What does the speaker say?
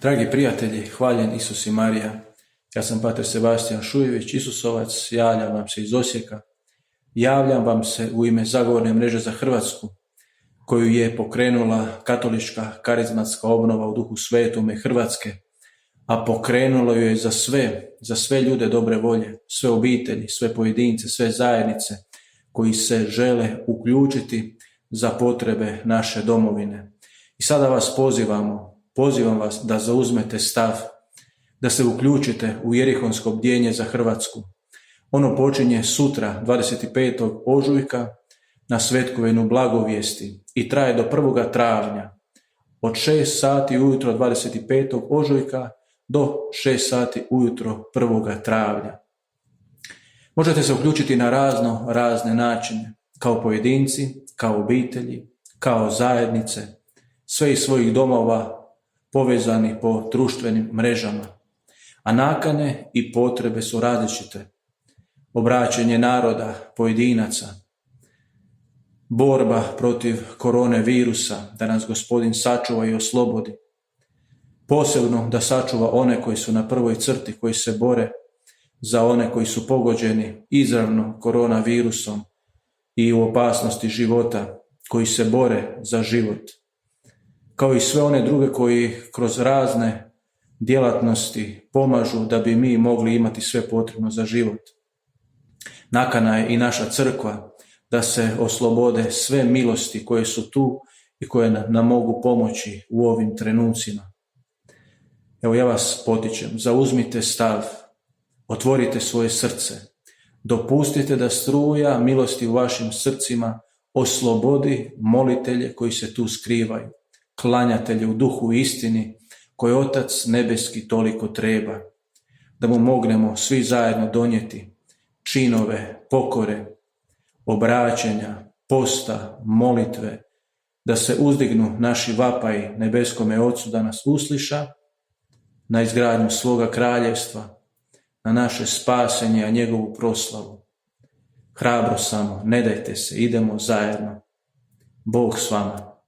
Dragi prijatelji, hvaljen Isus i Marija. Ja sam pater Sebastijan Šujević, Isusovac, javljam vam se iz Osijeka. Javljam vam se u ime Zagovorne mreže za Hrvatsku, koju je pokrenula katolička karizmatska obnova u Duhu Svetome Hrvatske, a pokrenulo ju je za sve ljude dobre volje, sve obitelji, sve pojedince, sve zajednice koji se žele uključiti za potrebe naše domovine. I sada vas pozivam vas da zauzmete stav, da se uključite u jerihonsko bdjenje za Hrvatsku. Ono počinje sutra, 25. ožujka, na Svetkovinu blagovijesti i traje do 1. travnja, od 6 sati ujutro 25. ožujka do 6 sati ujutro 1. travnja. Možete se uključiti na razne načine, kao pojedinci, kao obitelji, kao zajednice, sve iz svojih domova, povezani po društvenim mrežama. A nakane i potrebe su različite. Obraćanje naroda, pojedinaca, borba protiv korone virusa, da nas Gospodin sačuva i oslobodi. Posebno da sačuva one koji su na prvoj crti, koji se bore za one koji su pogođeni izravno koronavirusom i u opasnosti života, koji se bore za život. Kao i sve one druge koji kroz razne djelatnosti pomažu da bi mi mogli imati sve potrebno za život. Nakana je i naša crkva da se oslobode sve milosti koje su tu i koje nam mogu pomoći u ovim trenucima. Evo, ja vas potičem, zauzmite stav, otvorite svoje srce, dopustite da struja milosti u vašim srcima oslobodi molitelje koji se tu skrivaju, klanjatelje u duhu i istini koje Otac nebeski toliko treba, da mu mognemo svi zajedno donijeti činove, pokore, obraćenja, posta, molitve, da se uzdignu naši vapaji nebeskome Ocu da nas usliša, na izgradnju svoga kraljevstva, na naše spasenje, a njegovu proslavu. Hrabro samo, ne dajte se, idemo zajedno. Bog s vama.